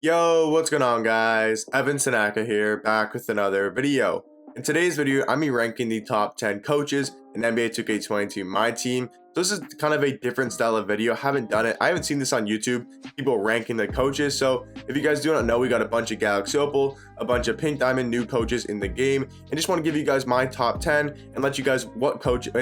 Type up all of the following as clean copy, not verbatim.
Yo, what's going on guys? Evan Tanaka here, back with another video. In today's video, I'm ranking the top 10 coaches in NBA 2K22 My Team. So this is kind of a different style of video. I haven't done it. I haven't seen this on YouTube, people ranking the coaches. So if you guys do not know, we got a bunch of Galaxy Opal, a bunch of Pink Diamond new coaches in the game, and just want to give you guys my top 10 and let you guys know what coaches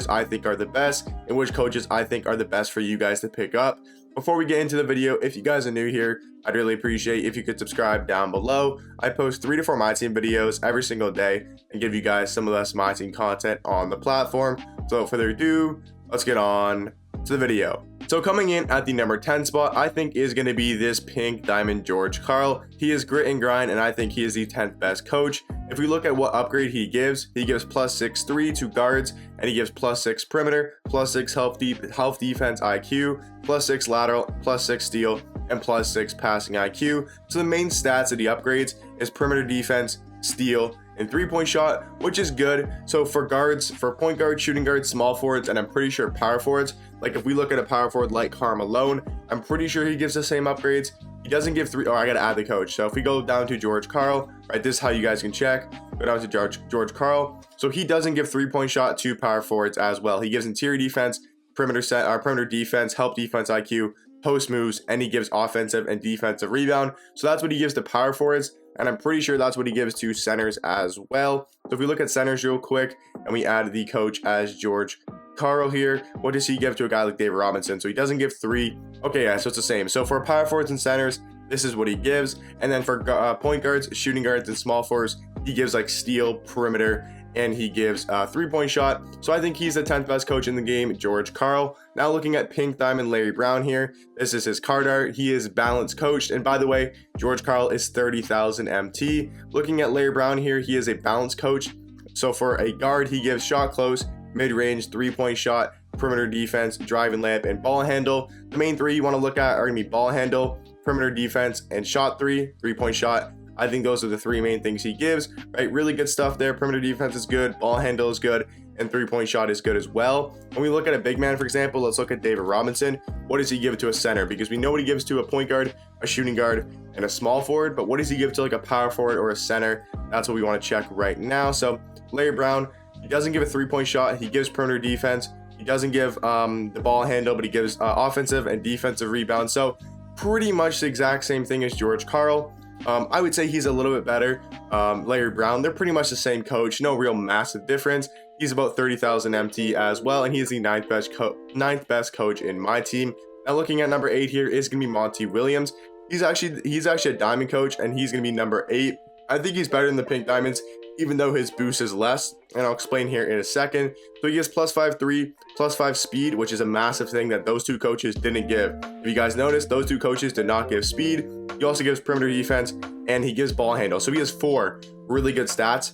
I think are the best and which coaches I think are the best for you guys to pick up. Before we get into the video, if you guys are new here, I'd really appreciate if you could subscribe down below. I post 3 to 4 My Team videos every single day and give you guys some of this My Team content on the platform. So without further ado, let's get on to the video. So coming in at the number 10 spot, I think is going to be this Pink Diamond George Karl. He is grit and grind, and I think he is the 10th best coach. If we look at what upgrade he gives plus 6'3" to guards, and he gives plus 6 perimeter, plus 6 health defense IQ, plus 6 lateral, plus 6 steal, and plus 6 passing IQ. So the main stats that he upgrades is perimeter defense, steal, and 3-point shot, which is good. So for guards, for point guard, shooting guards, small forwards, and I'm pretty sure power forwards, like if we look at a power forward like Karl Malone, I'm pretty sure he gives the same upgrades. He doesn't give I gotta add the coach. So if we go down to George Karl, right, this is how you guys can check. Go down to George Karl. So he doesn't give 3-point shot to power forwards as well. He gives interior defense, perimeter defense, help defense IQ, post moves, and he gives offensive and defensive rebound. So that's what he gives to power forwards, and I'm pretty sure that's what he gives to centers as well. So if we look at centers real quick and we add the coach as George Karl here, what does he give to a guy like David Robinson? So he doesn't give 3. Okay, yeah, so it's the same. So for power forwards and centers, this is what he gives. And then for point guards, shooting guards, and small forwards, he gives like steal, perimeter, and he gives 3-point shot. So I think he's the 10th best coach in the game, George Karl. Now looking at Pink Diamond Larry Brown here, this is his card art. He is balanced coached, and by the way, George Karl is 30,000 MT. Looking at Larry Brown here, he is a balanced coach. So for a guard, he gives shot close, mid-range, 3-point shot, perimeter defense, drive and layup, and ball handle. The main 3 you want to look at are going to be ball handle, perimeter defense, and shot 3-point shot. I think those are the 3 main things he gives, right? Really good stuff there. Perimeter defense is good, ball handle is good, and 3-point shot is good as well. When we look at a big man, for example, let's look at David Robinson. What does he give to a center? Because we know what he gives to a point guard, a shooting guard, and a small forward, but what does he give to like a power forward or a center? That's what we want to check right now. So Larry Brown, he doesn't give a 3-point shot. He gives perimeter defense. He doesn't give the ball handle, but he gives offensive and defensive rebound. So pretty much the exact same thing as George Karl. I would say he's a little bit better. Larry Brown, they're pretty much the same coach. No real massive difference. He's about 30,000 MT as well, and he is the 9th best coach in My Team. Now looking at number 8 here is going to be Monty Williams. He's actually a diamond coach, and he's going to be number 8. I think he's better than the Pink Diamonds, even though his boost is less, and I'll explain here in a second. So he gives plus 5'3", plus 5 speed, which is a massive thing that those 2 coaches didn't give. If you guys noticed, those 2 coaches did not give speed. He also gives perimeter defense, and he gives ball handle. So he has 4 really good stats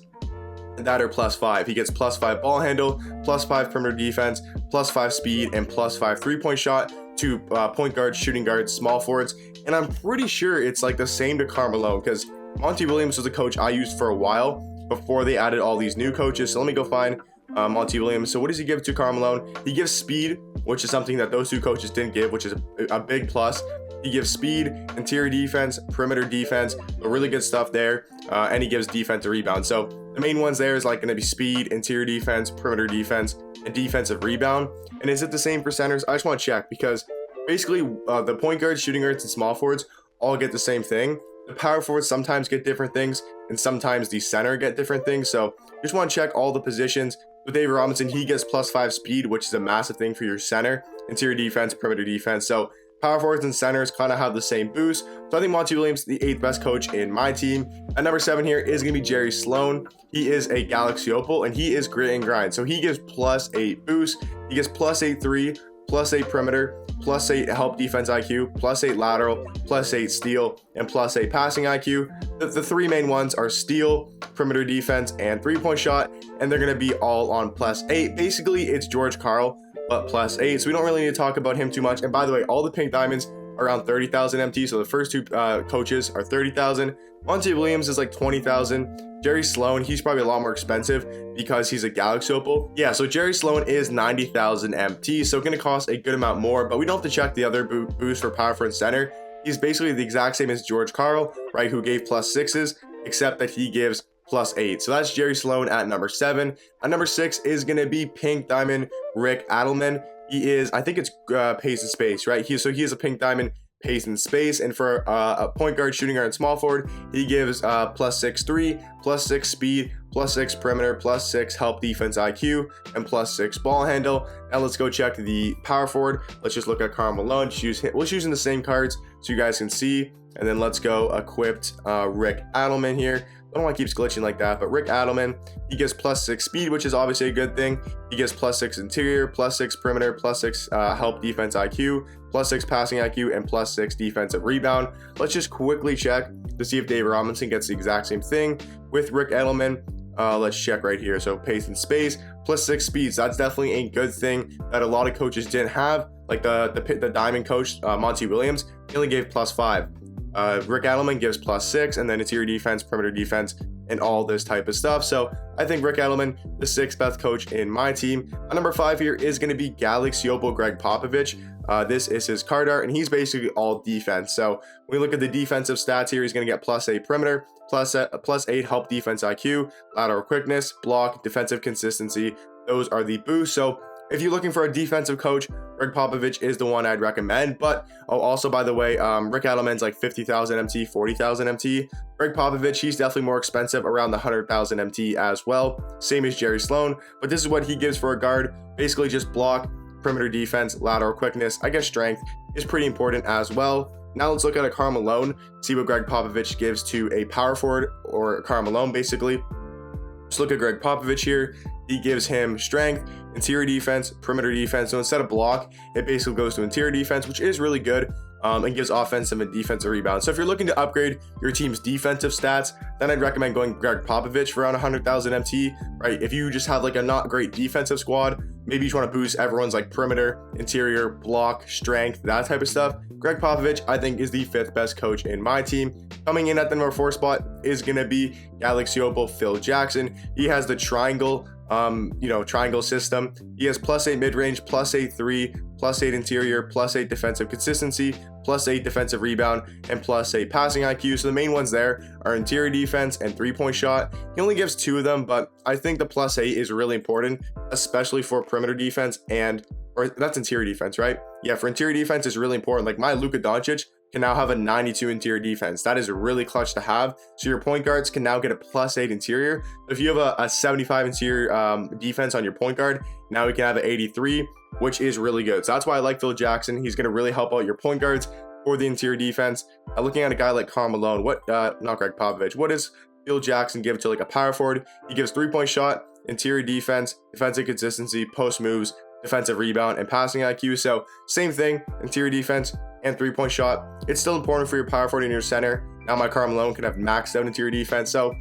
that are plus 5. He gets plus 5 ball handle, plus 5 perimeter defense, plus 5 speed, and plus 5 3-point shot to point guards, shooting guards, small forwards. And I'm pretty sure it's like the same to Karl Malone, because Monty Williams was a coach I used for a while before they added all these new coaches. So let me go find Monty Williams. So what does he give to Karl Malone? He gives speed, which is something that those 2 coaches didn't give, which is a big plus. He gives speed, interior defense, perimeter defense, really good stuff there, and he gives defensive rebound. So the main ones there is like going to be speed, interior defense, perimeter defense, and defensive rebound. And is it the same for centers? I just want to check, because basically the point guards, shooting guards, and small forwards all get the same thing. The power forwards sometimes get different things, and sometimes the center get different things. So just want to check all the positions. With David Robinson, he gets plus 5 speed, which is a massive thing for your center, interior defense, perimeter defense. So power forwards and centers kind of have the same boost. So I think Monty Williams, the 8th best coach in My Team. At number 7 here is going to be Jerry Sloan. He is a Galaxy Opal, and he is grit and grind. So he gives plus 8 boost. He gives plus 8 3, plus 8 perimeter, plus 8 help defense IQ, plus 8 lateral, plus 8 steal, and plus 8 passing IQ. The 3 main ones are steal, perimeter defense, and 3-point shot, and they're going to be all on plus 8. Basically, it's George Karl, but plus 8. So we don't really need to talk about him too much. And by the way, all the Pink Diamonds are around 30,000 MT. So the first 2 coaches are 30,000. Monty Williams is like 20,000. Jerry Sloan, he's probably a lot more expensive because he's a Galaxy Opal. Yeah, so Jerry Sloan is 90,000 MT, so going to cost a good amount more, but we don't have to check the other boost for power forward and center He's basically the exact same as George Karl, right, who gave +6s, except that he gives +8. So that's Jerry Sloan at number 7. At number 6 is going to be Pink Diamond Rick Edelman. He is, I think it's pace and space, right? He is a Pink Diamond pace and space, and for a point guard, shooting guard, and small forward, he gives +6 +6 speed, +6 perimeter, +6 help defense IQ, and +6 ball handle. Now let's go check the power forward. Let's just look at Karl Malone. We'll just using the same cards so you guys can see, and then let's go equipped Rick Edelman here. I don't know why it keeps glitching like that, but Rick Edelman, he gives +6 speed, which is obviously a good thing. He gives +6 interior, +6 perimeter, +6 help defense IQ, +6 passing IQ, and +6 defensive rebound. Let's just quickly check to see if Dave Robinson gets the exact same thing with Rick Edelman. Let's check right here. So pace and space, +6 speeds. That's definitely a good thing that a lot of coaches didn't have. Like the Diamond coach, Monty Williams, he only gave +5. Rick Edelman gives +6, and then interior defense, perimeter defense, and all this type of stuff. So I think Rick Edelman, the 6th best coach in my team. Number 5 here is going to be Galaxy Opal Greg Popovich. This is his card art, and he's basically all defense. So when we look at the defensive stats here, he's going to get +8 perimeter, +8 help defense IQ, lateral quickness, block, defensive consistency. Those are the boosts. So if you're looking for a defensive coach, Greg Popovich is the one I'd recommend. But also, by the way, Rick Edelman's like 50,000 MT, 40,000 MT. Greg Popovich, he's definitely more expensive, around the 100,000 MT as well. Same as Jerry Sloan. But this is what he gives for a guard. Basically just block, perimeter defense, lateral quickness. I guess strength is pretty important as well. Now let's look at a Karl Malone, see what Greg Popovich gives to a power forward, or Karl Malone basically. Let's look at Greg Popovich here. He gives him strength, interior defense, perimeter defense. So instead of block, it basically goes to interior defense, which is really good, and gives offensive and defensive rebounds. So if you're looking to upgrade your team's defensive stats, then I'd recommend going Greg Popovich for around 100,000 MT, right? If you just have like a not great defensive squad, maybe you just want to boost everyone's like perimeter, interior, block, strength, that type of stuff, Greg Popovich, I think, is the 5th best coach in my team. Coming in at the number 4 spot is going to be Galaxy Opal Phil Jackson. He has the triangle triangle system. He has +8 mid-range, +8 3, +8 interior, +8 defensive consistency, +8 defensive rebound, and +8 passing IQ. So the main ones there are interior defense and 3-point shot. He only gives 2 of them, but I think the +8 is really important, especially for perimeter defense or that's interior defense, right? Yeah, for interior defense is really important. Like my Luka Doncic can now have a 92 interior defense. That is really clutch to have. So your point guards can now get a +8 interior. If you have a 75 interior defense on your point guard, now we can have an 83, which is really good. So that's why I like Phil Jackson. He's going to really help out your point guards for the interior defense. Looking at a guy like Karl Malone, not Greg Popovich, what does Phil Jackson give to like a power forward? He gives 3-point shot, interior defense, defensive consistency, post moves, defensive rebound, and passing IQ. So same thing, interior defense and 3-point shot. It's still important for your power forward and your center. Now my Karl Malone can have maxed out interior defense. So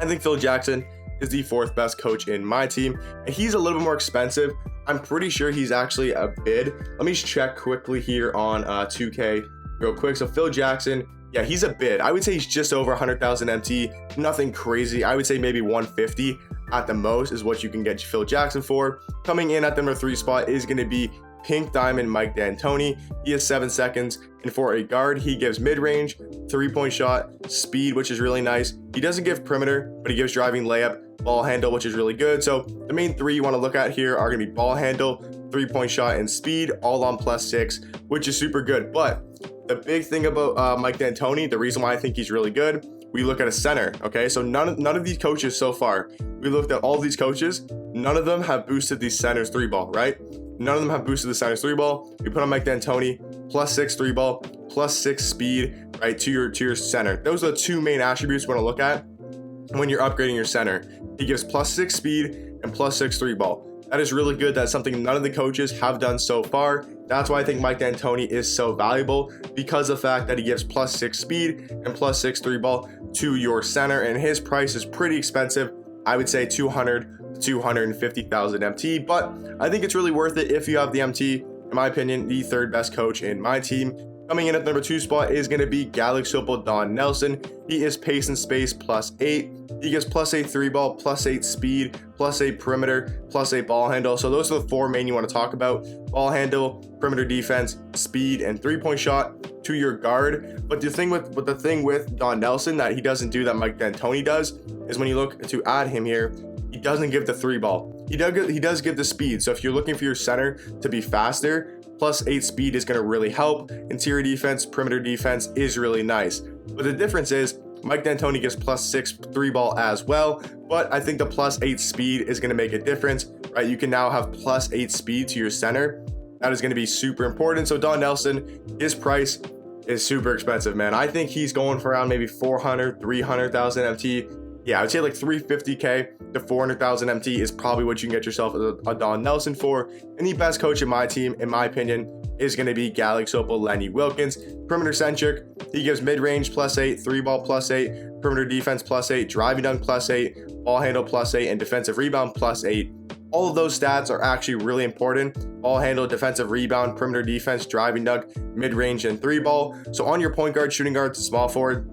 I think Phil Jackson is the 4th best coach in my team, and he's a little bit more expensive. I'm pretty sure he's actually a bid. Let me just check quickly here on 2K real quick. So Phil Jackson, yeah, he's a bid. I would say he's just over 100,000 MT, nothing crazy. I would say maybe 150 at the most is what you can get Phil Jackson for. Coming in at the number 3 spot is going to be Pink Diamond Mike D'Antoni. He has 7 seconds, and for a guard, he gives mid-range, 3-point shot, speed, which is really nice. He doesn't give perimeter, but he gives driving, layup, ball handle, which is really good. So the main 3 you want to look at here are going to be ball handle, 3-point shot, and speed, all on +6, which is super good. But the big thing about Mike D'Antoni, the reason why I think he's really good, we look at a center, okay? So none of these coaches so far, we looked at all these coaches, none of them have boosted the center's 3-ball, right? None of them have boosted the center's 3-ball. We put on Mike D'Antoni, +6 3-ball, +6 speed, right, to your center. Those are the 2 main attributes you want to look at when you're upgrading your center. He gives +6 speed and +6 3-ball. That is really good. That's something none of the coaches have done so far. That's why I think Mike D'Antoni is so valuable, because of the fact that he gives +6 speed and +6 3-ball to your center, and his price is pretty expensive. I would say 200 to 250,000 MT, but I think it's really worth it if you have the MT. In my opinion, the 3rd best coach in my team. Coming in at number 2 spot is going to be Galaxy Opal Don Nelson. He is pace and space +8. He gets +8 3 ball, +8 speed, +8 perimeter, +8 ball handle. So those are the 4 main you want to talk about: ball handle, perimeter defense, speed, and 3-point shot to your guard. But the thing with Don Nelson that he doesn't do that Mike D'Antoni does is when you look to add him here, he doesn't give the 3 ball. He does give the speed. So if you're looking for your center to be faster, +8 speed is going to really help. Interior defense, perimeter defense is really nice. But the difference is Mike D'Antoni gives +6 3 ball as well. But I think the +8 speed is going to make a difference, right? You can now have +8 speed to your center. That is going to be super important. So Don Nelson, his price is super expensive, man. I think he's going for around maybe 400, 300,000 MT. Yeah, I would say like 350K to 400,000 MT is probably what you can get yourself a Don Nelson for. And the best coach in my team, in my opinion, is going to be Galaxy Opal Lenny Wilkins. Perimeter centric, he gives mid-range +8, 3 ball +8, perimeter defense +8, driving dunk +8, ball handle +8, and defensive rebound +8. All of those stats are actually really important: ball handle, defensive rebound, perimeter defense, driving dunk, mid-range, and 3 ball. So on your point guard, shooting guard, small forward,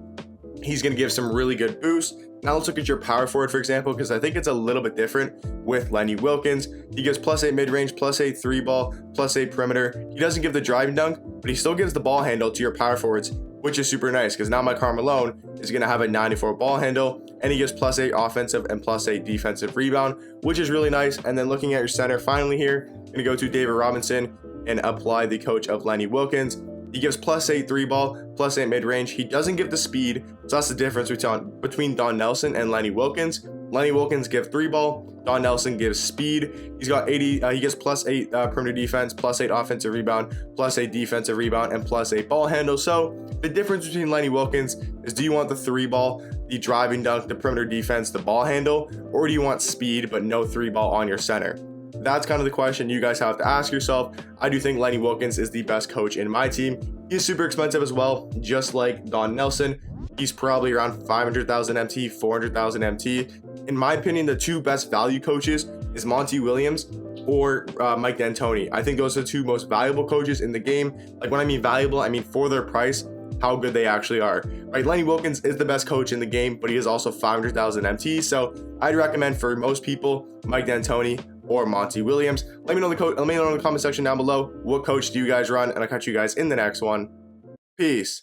he's going to give some really good boosts. Now let's look at your power forward, for example, because I think it's a little bit different with Lenny Wilkins. He gives +8 mid-range, +8 3 ball, +8 perimeter. He doesn't give the driving dunk, but he still gives the ball handle to your power forwards, which is super nice because now my Malone is going to have a 94 ball handle, and he gives +8 offensive and +8 defensive rebound, which is really nice. And then looking at your center finally here, I'm going to go to David Robinson and apply the coach of Lenny Wilkins. He gives +8 3 ball, +8 mid-range. He doesn't give the speed, so that's the difference between Don Nelson and Lenny Wilkins. Lenny Wilkins gives 3 ball, Don Nelson gives speed. He's got 80. He gets +8 perimeter defense, +8 offensive rebound, +8 defensive rebound, and +8 ball handle. So the difference between Lenny Wilkins is: do you want the 3 ball, the driving dunk, the perimeter defense, the ball handle, or do you want speed but no 3 ball on your center? That's kind of the question you guys have to ask yourself. I do think Lenny Wilkins is the best coach in my team. He's super expensive as well, just like Don Nelson. He's probably around 500,000 MT, 400,000 MT. In my opinion, the 2 best value coaches is Monty Williams or Mike D'Antoni. I think those are the 2 most valuable coaches in the game. Like, when I mean valuable, I mean for their price, how good they actually are. Right? Lenny Wilkins is the best coach in the game, but he is also 500,000 MT. So I'd recommend for most people Mike D'Antoni or Monty Williams. Let me know in the comment section down below, what coach do you guys run, and I'll catch you guys in the next one. Peace.